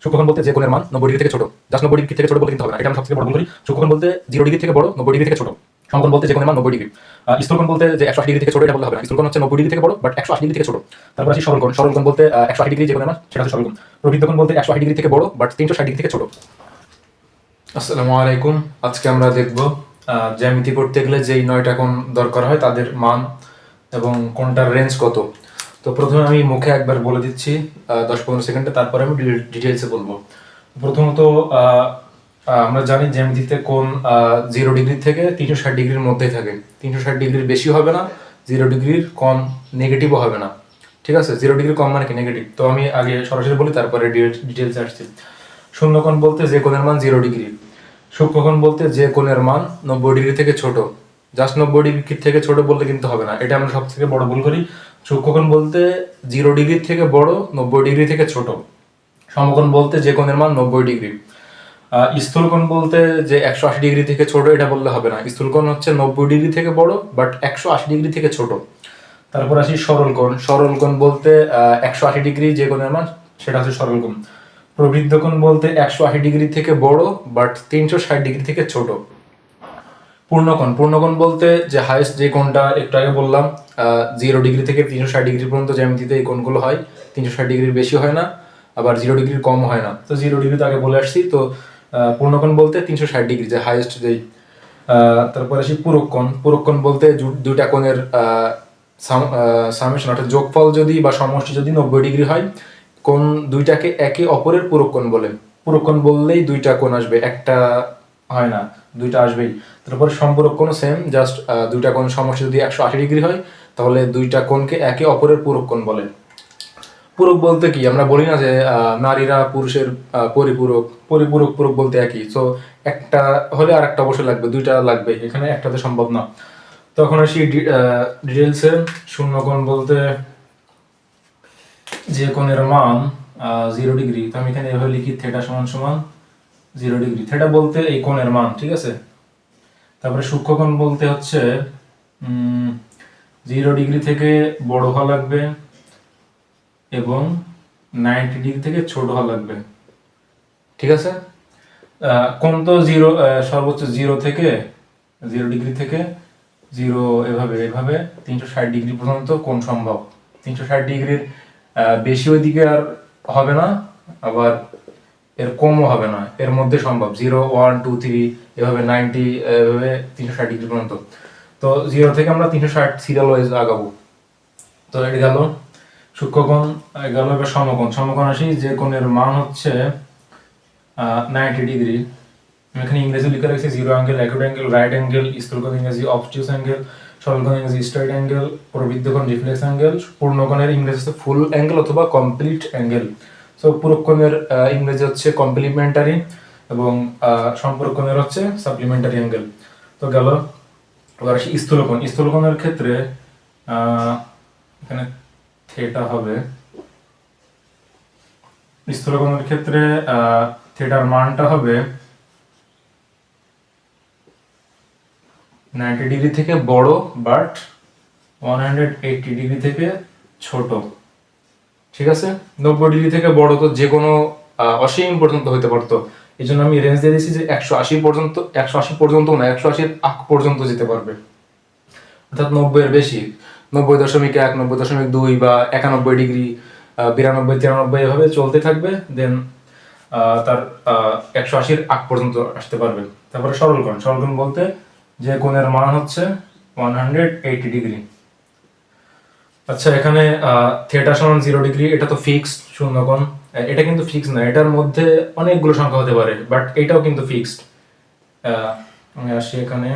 সূক্ষ্মকোণ বলতে যে কোণের মান 90 ডিগ্রি থেকে ছোট, জাস্ট 90 ডিগ্রি থেকে ছোট বলতে কিন্তু হবে না, এটা আমরা সবথেকে বড় ভুল করি। সূক্ষ্মকোণ বলতে 0 ডিগ্রি থেকে বড়, 90 ডিগ্রি থেকে ছোট। সমকোণ বলতে যে কোণের মান 90 ডিগ্রি। স্থূলকোণ বলতে যে 180 ডিগ্রি থেকে ছোট, এটা বললে হবে না। স্থূলকোণ হচ্ছে 90 ডিগ্রি থেকে বড় বাট 180 ডিগ্রি থেকে ছোট। তারপর আসি সরলকোণ। সরলকোণ বলতে 180 ডিগ্রি যে কোণের মান সেটা হচ্ছে সরলকোণ। প্রবৃদ্ধকোণ বলতে 180 ডিগ্রি থেকে বড় বাট 360 ডিগ্রি থেকে ছোট। আসসালামু আলাইকুম। আজকে আমরা দেখব জ্যামিতি করতে গেলে যেই 9টা কোণ দরকার হয় তাদের মান এবং কোণটার রেঞ্জ কত। তো প্রথমে আমি মুখে একবার বলে দিচ্ছি 10-15 সেকেন্ডে, তারপরে আমি ডিটেলসে বলবো। প্রথমত আমরা জানি জ্যামিতিতে কোণ 0 ডিগ্রি থেকে 360 ডিগ্রির মধ্যেই থাকে। 360 ডিগ্রির বেশি হবে না, 0 ডিগ্রির কম নেগেটিভও হবে না। ঠিক আছে, 0 ডিগ্রি কম মানে কি নেগেটিভ। তো আমি আগে সরাসরি বলি, তারপরে ডিটেলসে আসছি। শূন্যকোণ বলতে যে কোণের মান 0 ডিগ্রি। সূক্ষ্মকোণ বলতে যে কোণের মান 90 ডিগ্রি থেকে ছোট। জাস্ট 90 ডিগ্রি থেকে ছোট বললে কিন্তু হবে না, এটা আমরা সব থেকে বড় ভুল করি। সূক্ষ্মকোণ বলতে 0 ডিগ্রি থেকে বড়, 90 ডিগ্রি থেকে ছোট। সমকোণ বলতে যে কোণের মান 90 ডিগ্রি। স্থূলকোণ বলতে যে 180 ডিগ্রি থেকে ছোট, এটা বললে হবে না। স্থূলকোণ হচ্ছে 90 ডিগ্রি থেকে বড় বাট 180 ডিগ্রি থেকে ছোট। তারপর আসি সরলকোণ। সরলকোণ বলতে 180 ডিগ্রি যে কোণের মান সেটা হচ্ছে সরলকোণ। প্রবৃদ্ধকোণ বলতে 180 ডিগ্রি থেকে বড় বাট 360 ডিগ্রি থেকে ছোট। পূর্ণকোণ। পূর্ণকোণ বলতে যে হাইয়েস্ট যে কোণটা একটু আগে বললাম, 0 ডিগ্রি থেকে 360 ডিগ্রি পর্যন্ত জ্যামিতিতে এই কোণগুলো হয়। 360 ডিগ্রির বেশি হয় না, আবার 0 ডিগ্রির কম হয় না। তো 0 ডিগ্রি তো আগে বলে আসছি। তো পূর্ণকোণ বলতে 360 ডিগ্রি যে হাইয়েস্ট যেই। তারপর আসি পূরককোণ। পূরককোণ বলতে দুইটা কোণের সামেশন অর্থাৎ যোগফল যদি বা সমষ্টি যদি 90 ডিগ্রি হয়, কোণ দুইটাকে একে অপরের পূরককোণ বলে। পূরককোণ বললেই দুইটা কোণ আসবে, একটা হয় না, দুইটা আসবেই। তারপর সম্পূরক কোণ সেম, জাস্ট দুইটা কোণ সমষ্টি যদি 180 ডিগ্রি হয় তাহলে দুইটা কোণকে একে অপরের পূরক কোণ বলে। পূরক বলতে কি, আমরা বলি না যে নারীরা পুরুষের পরিপূরক, পরিপূরক পূরক বলতে একই। সো একটা হলে আর একটা অবশ্যই লাগবে, দুইটা লাগবে, এখানে একটাতে সম্ভব না। তখন আসি ডিটেলসে। শূন্যকোণ বলতে যে কোণের মান 0 ডিগ্রি। তো আমি এখানে এভাবে লিখি, থেটা সমান সমান 0 ডিগ্রি। থেটা বলতে এই কোণের মান, ঠিক আছে। তারপরে সূক্ষ্মকোণ বলতে হচ্ছে 0 ডিগ্রি থেকে বড় হওয়া লাগবে এবং 90 ডিগ্রি থেকে ছোট হওয়া লাগবে, ঠিক আছে। কোণ তো সর্বোচ্চ 0 থেকে 0 ডিগ্রি থেকে 0 এভাবে এভাবে 360 ডিগ্রি পর্যন্ত কোণ সম্ভব। 360 ডিগ্রির বেশি ওই দিকে আর হবে না, আবার এর কমও হবে না, এর মধ্যে সম্ভব। 0, 1, 2, 3 এভাবে 90 এভাবে 360 ডিগ্রি পর্যন্ত। তো 0 থেকে আমরা 360 সিরিয়াল ওয়াইজ আগাবো। তো এটা গেল সূক্ষ্মকোণ, গেল এবার সমকোণ। সমকোণ আসি যে কোণের মান হচ্ছে 90 ডিগ্রি। আমি এখানে ইংরেজি লিখে রাখছি 0 angle, acute angle, right angle. স্থূলকোণ ইংরেজি অবটিউস অ্যাঙ্গেল, সরলকোণ ইংরেজি স্ট্রেট অ্যাঙ্গেল, প্রবৃদ্ধকোণ রিফ্লেক্স অ্যাঙ্গেল, পূর্ণকোণের ইংরেজি হচ্ছে ফুল অ্যাঙ্গেল অথবা কমপ্লিট অ্যাঙ্গেল। সো পূরককোণের ইংরেজি হচ্ছে কমপ্লিমেন্টারি এবং সম্পূরককোণের হচ্ছে সাপ্লিমেন্টারি অ্যাঙ্গেল। তো গেল। এবার আসি স্থূলকোণ। স্থূলকোণের ক্ষেত্রে এখানে থেটা হবে। স্থূলকোণের ক্ষেত্রে থেটার মানটা হবে 90 ডিগ্রি থেকে বড় বাট 180 ডিগ্রি থেকে ছোট, ঠিক আছে। 90 ডিগ্রি থেকে বড় তো যে কোনো অসীম পর্যন্ত হতে পারতো, এই জন্য আমি রেঞ্জ দিয়ে দিয়েছি যে 180 পর্যন্ত। 180 পর্যন্ত না, 180-র আগ পর্যন্ত যেতে পারবে, অর্থাৎ 90 এর বেশি। 90.1, 90.2 বা 91 ডিগ্রি, 92, 93 এভাবে চলতে থাকবে। দেন তার 180-র আগ পর্যন্ত আসতে পারবে। তারপরে সরলকোণ। সরলকোণ বলতে যে কোণের মান হচ্ছে 180 ডিগ্রি। আচ্ছা, এখানে থেটা সমান 0 ডিগ্রি, এটা তো ফিক্সড। শূন্যকোণ এটা কিন্তু ফিক্সড না, এটার মধ্যে অনেকগুলো সংখ্যা হতে পারে, বাট এটাও কিন্তু ফিক্সড। আমি আসি এখানে,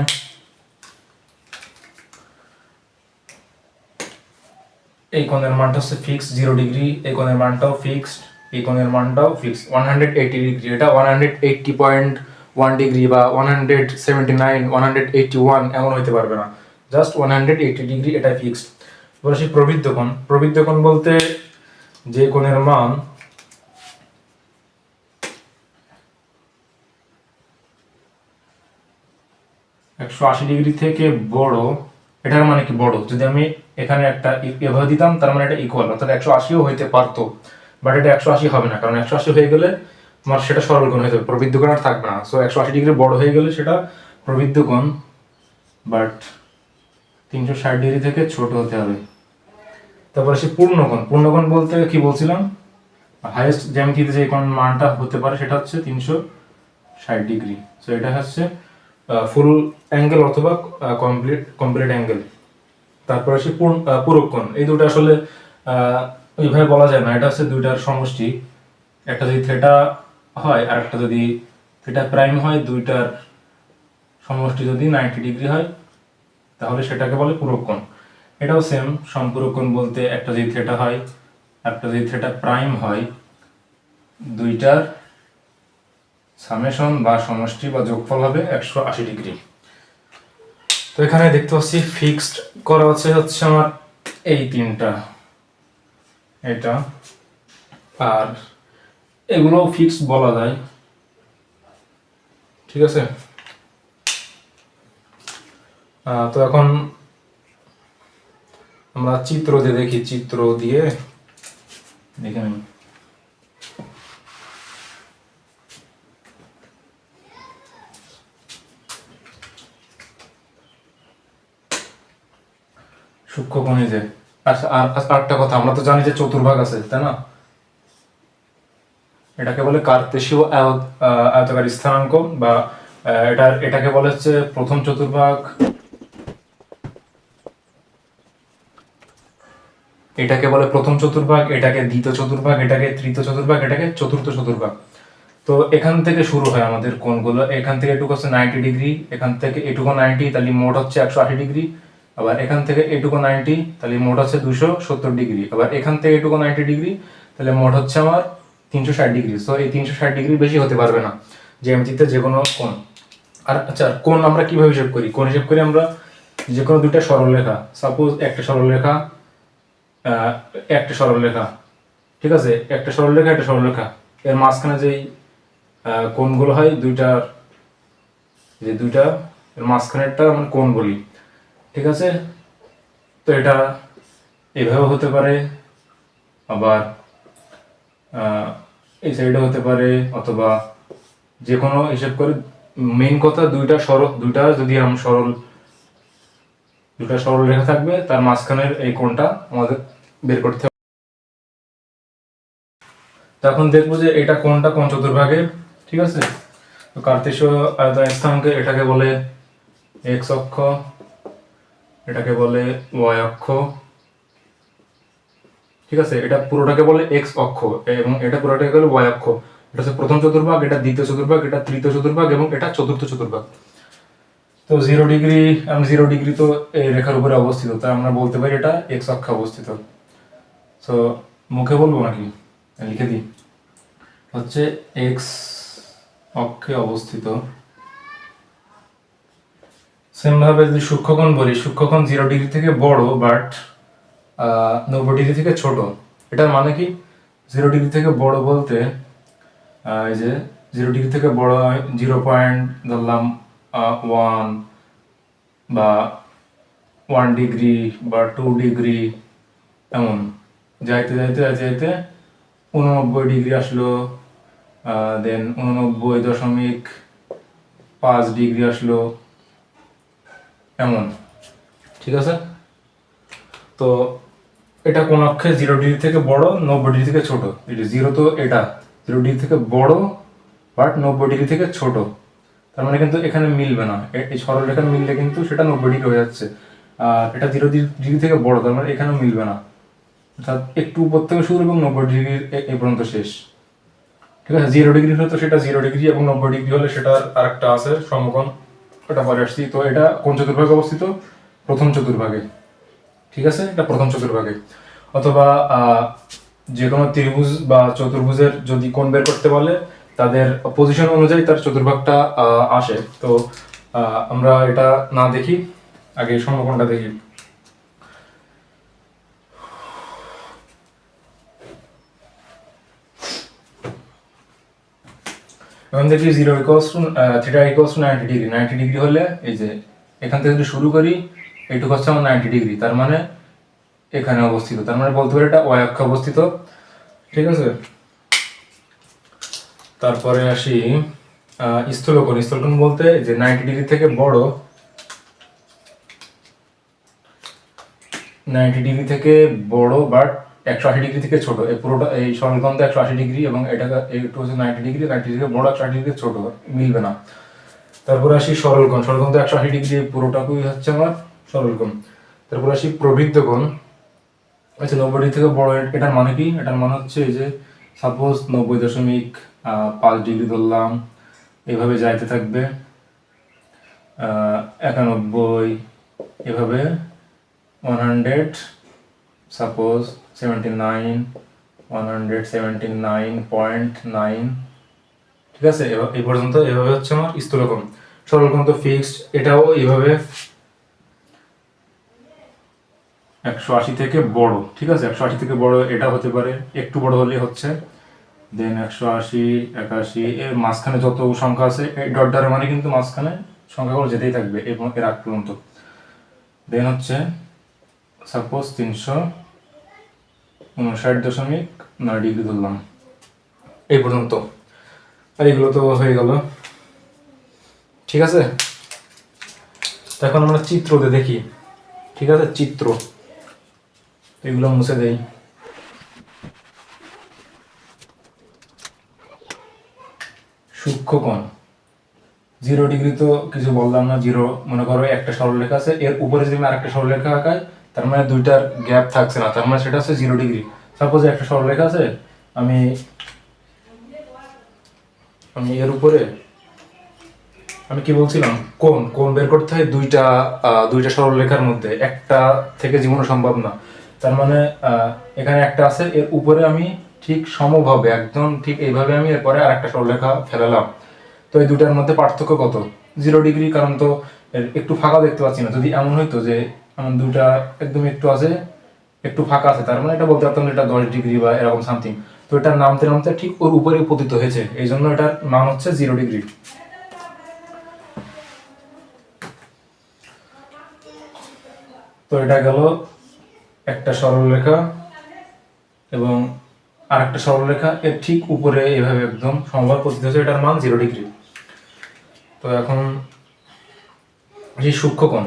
এই কোণের মানটা হচ্ছে ফিক্সড 0 ডিগ্রি, এই কোণের মানটাও ফিক্সড, এই কোণের মানটাও ফিক্সড 180 ডিগ্রি। এটা 180.1 ডিগ্রি বা 179, 181 এমন হইতে পারবে না, জাস্ট 180 ডিগ্রি, এটা ফিক্সড। এবার আসি প্রবৃদ্ধকোণ। প্রবৃদ্ধকোণ বলতে যে কোণের মান 180 ডিগ্রি থেকে বড়। এটার মানে কি বড়, যদি আমি এখানে একটা এভাবে দিতাম তার মানে এটা ইকুয়াল, অর্থাৎ 180ও হইতে পারতো। বাট এটা 180 হবে না, কারণ 180 হয়ে গেলে আমার সেটা সরল কোণ হয়ে যাবে, প্রবৃদ্ধ কোণ আর থাকবে না। সো 180 ডিগ্রি বড় হয়ে গেলে সেটা প্রবৃদ্ধ কোণ, বাট 360 ডিগ্রি থেকে ছোট হতে হবে। তারপর আসি পূর্ণকোণ। পূর্ণকোণ বলতে কি বলছিলাম, হাইয়েস্ট জ্যামিতিতে যে কোণ মানটা হতে পারে সেটা হচ্ছে 360 ডিগ্রি। সো এটা হচ্ছে ফুল অ্যাঙ্গেল অথবা কমপ্লিট অ্যাঙ্গেল। তারপর আসি পূরক কোণ। এই দুটো আসলে ওইভাবে বলা যায় না, এটা হচ্ছে দুইটার সমষ্টি। একটা যদি থিটা হয় আর একটা যদি থিটা প্রাইম হয়, দুইটার সমষ্টি যদি 90 ডিগ্রি হয় তাহলে সেটাকে বলে পূরক কোণ। এটাও সেম, সম্পূরক কোণ বলতে একটা যদি থিটা হয় আর একটা যদি থিটা প্রাইম হয়, দুইটার সামেশন বা সমষ্টি বা যোগফল হবে 180 ডিগ্রি। তো এখানে দেখতে পাচ্ছি ফিক্সড করা আছে হচ্ছে আমার এই তিনটা, এটা আর এগুলো ফিক্সড বলা যায়, ঠিক আছে। তো এখন আমরা চিত্র দিয়ে দেখি, চিত্র দিয়ে দেখে নিই। সূক্ষ্মকোণী যে, আচ্ছা আর আরেকটা কথা, আমরা তো জানি যে চতুর্ভাগ আছে, তাই না? এটাকে বলে কার্তেশীয় আয়তাকার স্থানাঙ্ক, বা এটাকে বলে হচ্ছে প্রথম চতুর্ভাগ, এটাকে বলে প্রথম চতুর্ভাগ, এটাকে দ্বিতীয় চতুর্ভাগ, এটাকে তৃতীয় চতুর্ভাগ, এটাকে চতুর্থ চতুর্ভাগ। তো এখান থেকে শুরু হয় আমাদের কোণগুলো, এখান থেকে এটুকু হচ্ছে 90 ডিগ্রি, এখান থেকে এটুকু 90, তাহলে মোট হচ্ছে 180 ডিগ্রি। আবার এখান থেকে এটুকু 90, তাহলে মোট হচ্ছে 270 ডিগ্রি। আবার এখান থেকে এটুকু 90 ডিগ্রি, তাহলে মোট হচ্ছে আমার 360 ডিগ্রি। সো এই 360 ডিগ্রি বেশি হতে পারবে না জ্যামিতিতে যে কোনো কোণ। আর আচ্ছা, কোণ আমরা কিভাবে হিসাব করি? কোণ হিসাব করি আমরা যে কোনো দুইটা সরলরেখা, সাপোজ একটা সরলরেখা, ঠিক আছে, একটা সরলরেখা, এর মাঝখানে যেই কোণগুলো হয় দুইটার, যে দুইটা এর মাঝখানেরটা আমরা কোণ বলি, ঠিক আছে। তো এটা এভাবে হতে পারে, আবার এই সাইডে হতে পারে, অথবা যে কোনো হিসাব করে। মেইন কথা দুইটা যদি আমরা দুইটা সরল রেখা থাকবে, তার মাঝখানের এই কোণটা আমাদের বের করতে হবে। তখন দেখবো যে এটা কোণটা কোন চতুর্ভাগের, ঠিক আছে। তো কার্তেশীয় আয়তন স্থানাঙ্কে এটাকে বলে এক্স অক্ষ, এটাকে বলে ওয়াই অক্ষ, ঠিক আছে। এটা পুরোটাকে বলে এক্স অক্ষ এবং এটা পুরোটাকে বলে ওয়াই অক্ষ। এটা হচ্ছে প্রথম চতুর্ভাগ, এটা দ্বিতীয় চতুর্ভাগ, এটা তৃতীয় চতুর্ভাগ এবং এটা চতুর্থ চতুর্ভাগ। তো 0 ডিগ্রি, 0 ডিগ্রি তো এই রেখার উপরে অবস্থিত, তাই আমরা বলতে পারি এটা এক্স অক্ষে অবস্থিত। সো মুখে বলবো নাকি লিখে দিই, হচ্ছে এক্স অক্ষে অবস্থিত। সেম ভাবে যদি সূক্ষ্মকোণ বলি, সূক্ষ্মকোণ 0 ডিগ্রি থেকে বড় বাট 90 ডিগ্রি থেকে ছোট। এটার মানে কি? 0 ডিগ্রি থেকে বড় বলতে এই যে 0 ডিগ্রি থেকে বড় 0 পয়েন্ট ধরলাম 1 বা 1 ডিগ্রি বা 2 ডিগ্রি, এমন যাইতে যাইতে যাইতে যাইতে 89 ডিগ্রি আসলো, দেন 89.5 ডিগ্রি আসলো, এমন, ঠিক আছে। তো এটা কোন অক্ষে 0 ডিগ্রি থেকে বড়, 90 ডিগ্রি থেকে ছোট। এটা 0, তো এটা 0 ডিগ্রি থেকে বড় বাট 90 ডিগ্রি থেকে ছোট, তার মানে কিন্তু এখানে মিলবে না। এই সরলরেখা মিললে কিন্তু সেটা 90 ডিগ্রি হয়ে যাচ্ছে। আর এটা 0 ডিগ্রি থেকে বড়, তার মানে এখানেও মিলবে না, অর্থাৎ একটু উপর থেকে শুরু এবং 90 ডিগ্রি এই পর্যন্ত শেষ, ঠিক আছে। 0 ডিগ্রি হলে তো সেটা 0 ডিগ্রি, এবং 90 ডিগ্রি হলে সেটার আরেকটা আছে সমকোণ, ওটা পরে আসছি। তো এটা কোন চতুর্ভাগে অবস্থিত? প্রথম চতুর্ভাগে, ঠিক আছে, এটা প্রথম চতুর্ভাগে। অথবা যে কোনো ত্রিভুজ বা চতুর্ভুজের যদি কোণ বের করতে বলে, তাদের পজিশন অনুযায়ী তার চতুর্ভাগটা আসে। তো আমরা এটা না দেখি, আগে সমকোণটা দেখি। এখন দেখি 0 equals to theta equals to 90 degree. 90 degree হলে এই যে এখান থেকে যদি শুরু করি, এইটুকু হচ্ছে আমার 90 ডিগ্রি, তার মানে এখানে অবস্থিত, তার মানে বলতে পারি এটা ওয়াই অক্ষে অবস্থিত। ঠিক আছে। তারপরে আসি স্থূলকোণ। স্থূলকোণ বলতে যে 90 ডিগ্রি থেকে বড়, 90 ডিগ্রি থেকে বড় বাট 180 ডিগ্রি থেকে ছোট। এই পুরোটা এই সরলকোণ তো 180 ডিগ্রি এবং এটা একটু হচ্ছে 90 ডিগ্রি, 90 ডিগ্রি থেকে বড় 180 ডিগ্রি ছোট, মিলবে না। তারপরে আসি সরলকোণ। সরলকোণ তো 180 ডিগ্রি, পুরোটাকুই হচ্ছে আমার সরলকোণ। তারপরে আসি প্রবৃত্ত কোণ। আচ্ছা, 90 ডিগ্রি থেকে বড়, এটার মানে কি? এটার মানে হচ্ছে এই যে সাপোজ 90.5 ডিগ্রি ধরলাম, এভাবে যাইতে থাকবে 91, এভাবে 100, সাপোজ 79, 179.9, ঠিক আছে। এই পর্যন্ত এভাবে হচ্ছে আমার স্থূলকোণ। সরলকোণ তো ফিক্সড, এটাও এইভাবে 180 থেকে বড়, ঠিক আছে। 180 থেকে বড় এটা হতে পারে, একটু বড় হলে হচ্ছে দেন 180, 81, এর মাঝখানে যত সংখ্যা আছে এই ডট দ্বারা মানে কিন্তু মাঝখানে সংখ্যাগুলো যেতেই থাকবে এবং এর আগ পর্যন্ত। দেন হচ্ছে সাপোজ 359.9 ডিগ্রি ধরলাম, এই পর্যন্ত। আর এগুলো তো হয়ে গেল, ঠিক আছে। তো এখন আমরা চিত্রতে দেখি, ঠিক আছে। চিত্র, এগুলো মুছে দেই। সূক্ষ্মকোণ 0 ডিগ্রি তো কিছু বললাম না, 0 মনে করো একটা সরলরেখা আছে, এর উপরে যদি আমি আরেকটা সরলরেখা আঁকাই তার মানে দুইটার গ্যাপ থাকছে না, তার মানে সেটা হচ্ছে 0 ডিগ্রি। সাপোজ একটা সরলরেখা আছে, আমি আমি এর উপরে আমি কি বলছিলাম, কোণ কোণ বের করতে হয় দুইটা সরলরেখার মধ্যে, একটা থেকে জীবনও সম্ভব না। তার মানে এখানে একটা আছে, এর উপরে আমি ঠিক সমভাবে একদম ঠিক এইভাবে আমি এরপরে আরেকটা সরলরেখা ফেলালাম। তো এই দুটার মধ্যে পার্থক্য কত? 0 ডিগ্রি, কারণ তো একটু ফাঁকা দেখতে পাচ্ছি না। যদি এমন হইতো যে আমার দুটা একদম একটু আছে, একটু ফাঁকা আছে, তার মানে এটা বলতে পারতাম এটা 10 ডিগ্রি বা এরকম সামথিং। তো এটা নামতে নামতে ঠিক ওর উপরে পতিত হয়েছে, এই জন্য এটার মান হচ্ছে 0 ডিগ্রি। তো এটা গেল একটা সরলরেখা এবং আরেকটা সরলরেখা এর ঠিক উপরে এভাবে একদম সমভাবে পতিত হয়েছে, এটার মান 0 ডিগ্রি। তো এখন এই সূক্ষ্মকোণ।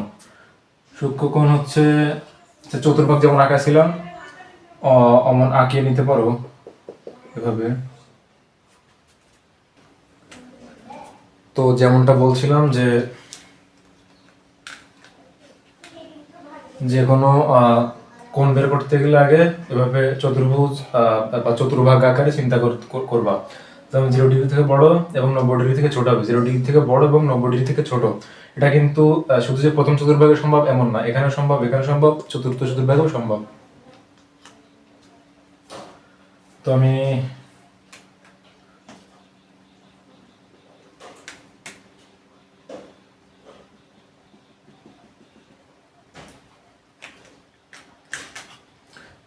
সূক্ষ্মকোণ হচ্ছে চতুর্ভাগ যেমন আঁকাছিলাম, অমন আঁকিয়ে নিতে পারো এভাবে। তো যেমনটা বলছিলাম যে যে কোনো কোণ বের করতে গেলে আগে এভাবে চতুর্ভুজ বা চতুর্ভাগ আকারে চিন্তা করবা। যেমন 0 ডিগ্রি থেকে বড় এবং 90 ডিগ্রি থেকে ছোট হবে। 0 ডিগ্রি থেকে বড় এবং 90 ডিগ্রি থেকে ছোট, এটা কিন্তু শুধু যে প্রথম চতুর্ভাগে সম্ভব এমন না, এখানে সম্ভব, এখানে সম্ভব, চতুর্থ চতুর্ভাগেও সম্ভব। তো আমি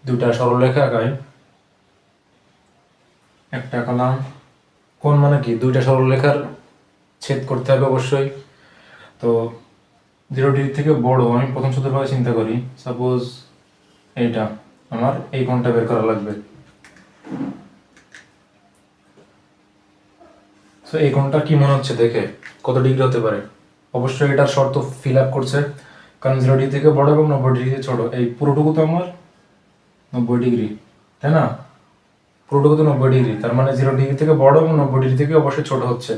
দুটা সরলরেখা আঁকাই, একটা আঁকালাম। কোণ মানে কি? দুইটা সরলরেখার ছেদ করতে হবে অবশ্যই। তো 0 ডিগ্রি থেকে বড় আমি প্রথম চতুর্ভাগে চিন্তা করি, সাপোজ এইটা আমার এই কোণটা বের করা লাগবে। তো এই কোণটা কি মনে হচ্ছে দেখে কত ডিগ্রি হতে পারে? অবশ্যই এটার শর্ত ফিল আপ করছে, কারণ 0 ডিগ্রি থেকে বড় এবং 90 ডিগ্রি থেকে ছোট, এই পুরোটুকু তো আমার 90 ডিগ্রি, তাই না? পুরোটুকু তো 90 ডিগ্রি, তার মানে 0 ডিগ্রি থেকে বড় এবং 90 ডিগ্রি থেকে অবশ্যই ছোট হচ্ছে।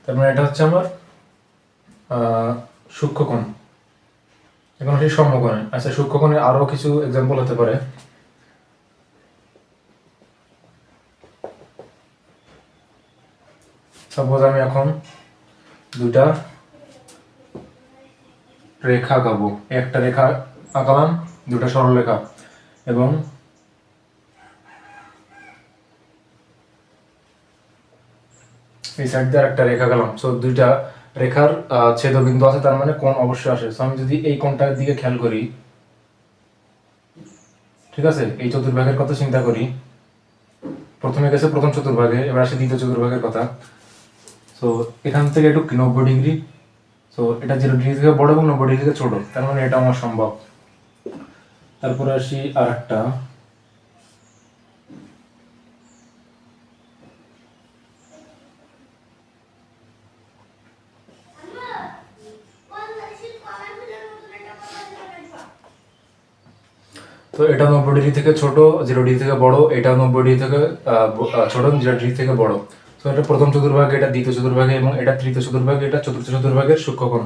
তার মানে এটা হচ্ছে আমার সূক্ষ্মকোণ। এখন সেই সমকোণে, আচ্ছা সূক্ষ্মকোণের আরো কিছু এক্সাম্পল হতে পারে। সাপোজ আমি এখন দুটা রেখা আঁকাবো, একটা রেখা আঁকালাম, দুটা সরলরেখা, এবং এই সাইড দিয়ে একটা রেখা আঁকালাম। সো দুইটা রেখার ছেদবিন্দু আছে, তার মানে কোণ অবশ্যই আসে। সো আমি যদি এই কোণটার দিকে খেয়াল করি, ঠিক আছে, এই চতুর্ভাগের কথা চিন্তা করি, প্রথমে গেছে প্রথম চতুর্ভাগে, এবার আসে দ্বিতীয় চতুর্ভাগের কথা। সো এখান থেকে একটু 90 ডিগ্রি, সো এটা 0 ডিগ্রি থেকে বড় এবং 90 ডিগ্রি থেকে ছোট, তার মানে এটা আমার সম্ভব। তারপরে আসি আর একটা, তো এটা 90 ডিগ্রি থেকে ছোট, 0 ডিগ্রি থেকে বড়, এটা 90 ডিগ্রি থেকে ছোট, 0 ডিগ্রি থেকে বড়। তো এটা প্রথম চতুর্ভাগে, এটা দ্বিতীয় চতুর্ভাগে, এবং এটা তৃতীয় চতুর্ভাগে, এটা চতুর্থ চতুর্ভাগের সূক্ষ্মকোণ।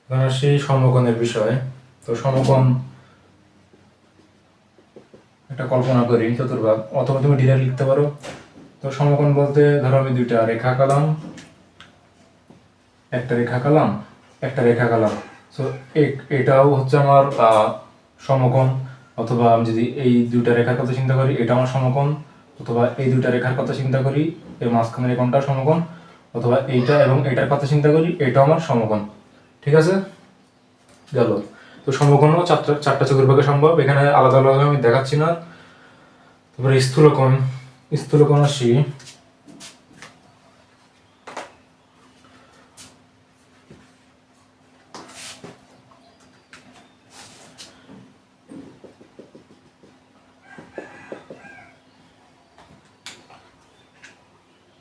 এবার সেই সমকোণের বিষয়ে। তো সমকোণ এটা কল্পনা করি চতুর্ভাগ, অথবা তুমি ডিরেক্ট লিখতে পারো। তো সমকোণ বলতে ধরো আমি দুইটা রেখা আঁকালাম, একটা রেখা আঁকালাম, একটা রেখা আঁকালাম। সো এটাও হচ্ছে আমার সমকোণ। অথবা আমি যদি এই দুইটা রেখার কথা চিন্তা করি, এটা আমার সমকোণ। অথবা এই দুইটা রেখার কথা চিন্তা করি, এই মাঝখানের এই কোণটা সমকোণ। অথবা এইটা এবং এটার কথা চিন্তা করি, এটা আমার সমকোণ। ঠিক আছে, গেল। তো সমকোণও চারটা চতুর্ভাগে সম্ভব, এখানে আলাদা আলাদা আমি দেখাচ্ছি না। তারপরে স্থূলকোণ। স্থূলকোণ আসি,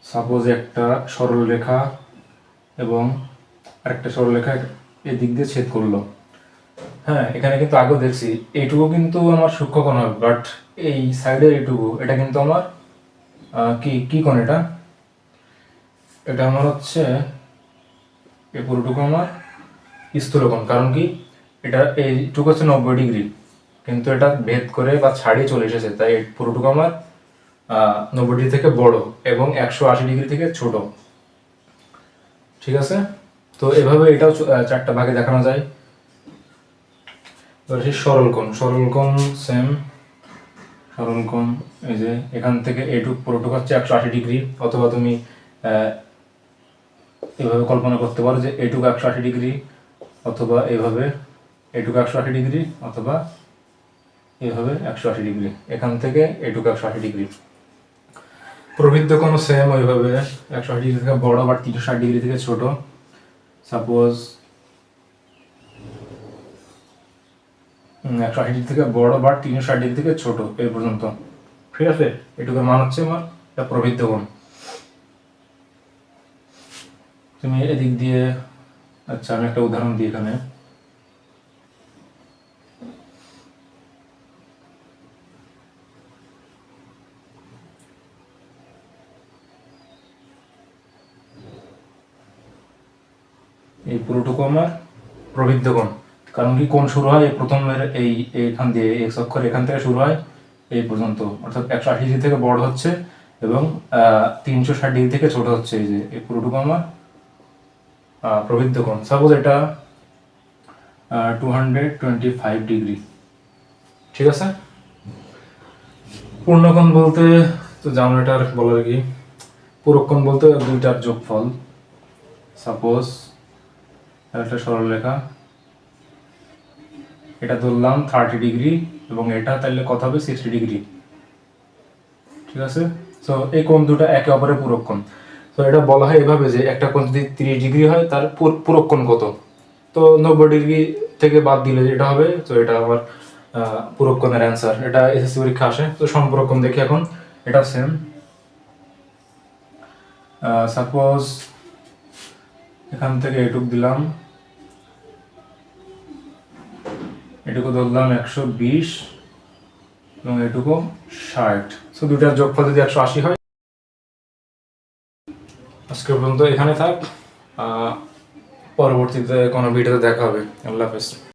সাপোজ একটা সরল রেখা এবং আরেকটা সরল রেখা এদিক দিয়ে ছেদ করলো। হ্যাঁ, এখানে কিন্তু আগেও দেখছি এইটুকু কিন্তু আমার সূক্ষ্মকোণ হবে, বাট এই সাইডের এইটুকু এটা কিন্তু আমার কি কি কোণ? এটা এটা আমার হচ্ছে এই পুরোটুকু আমার স্থূলকোণ। কারণ কি, এটা এইটুকু হচ্ছে 90 ডিগ্রি, কিন্তু এটা ভেদ করে বা ছাড়িয়ে চলে এসেছে, তাই এই পুরোটুকু আমার 90 ডিগ্রি থেকে বড় এবং 180 ডিগ্রি থেকে ছোট। ঠিক আছে, তো এভাবে এটাও চারটা ভাগে দেখানো যায়। এবার সেই সরল কোণ। সরল কোণ সেম। সরল কোণ এই যে এখান থেকে এইটুক পুরোটুকু হচ্ছে 180 ডিগ্রি। অথবা তুমি এভাবে কল্পনা করতে পারো যে এইটুকু 180 ডিগ্রি, অথবা এইভাবে এইটুকু 180 ডিগ্রি, অথবা এইভাবে 180 ডিগ্রি। এখান থেকে এইটুকু 180 ডিগ্রি। প্রবৃদ্ধ কোণ সেম ওইভাবে 180 ডিগ্রি থেকে বড় বা 360 ডিগ্রি থেকে ছোট। সাপোজ 180 ডিগ্রি থেকে বড় বা 360 ডিগ্রি থেকে ছোট এই পর্যন্ত। ঠিক আছে, এটুকুর মান হচ্ছে আমার এটা প্রবৃদ্ধ কোণ। তুমি এদিক দিয়ে, আচ্ছা আমি একটা উদাহরণ দিই এখানে। এই পুরোটুকু আমার প্রবৃদ্ধ কোণ। কারণ কি, কোণ শুরু হয় প্রথমের এইখান দিয়ে, এক্স অক্ষর এখান থেকে শুরু হয় এই পর্যন্ত, অর্থাৎ 180 ডিগ্রি থেকে বড় হচ্ছে এবং 360 ডিগ্রি থেকে ছোট হচ্ছে। এই যে এই পুরোটুকু আমার প্রবৃদ্ধ কোণ। সাপোজ এটা 225 ডিগ্রি। ঠিক আছে, পূর্ণকোণ বলতে তো জানো, এটার বলার কি, পুরোক্ষণ বলতে দুইটার যোগফল। সাপোজ একটা সরল রেখা, এটা ধরলাম 30 ডিগ্রি এবং এটা তাহলে কত হবে 60 ডিগ্রি। ঠিক আছে, তো এই কোণ দুটো একে অপরের পুরোক্ষণ। তো এটা বলা হয় এভাবে যে একটা কোণ যদি 30 ডিগ্রি হয় তার পুরোক্ষণ কত, তো 90 ডিগ্রি থেকে বাদ দিলে এটা হবে। তো এটা আমার পুরোক্ষণের অ্যান্সার। এটা এসএসসি পরীক্ষা আসে। তো সমপুরক্ষণ দেখি এখন। এটা সেম। সাপোজ এখান থেকে এটুক দিলাম, এটুকু ধরলাম 120 এবং এটুকু 60। সো দুটার যোগফল যদি 180 হয়। আজকে পর্যন্ত এখানে থাক, পরবর্তীতে কোনো ভিডিওতে দেখা হবে। আল্লাহ হাফেজ।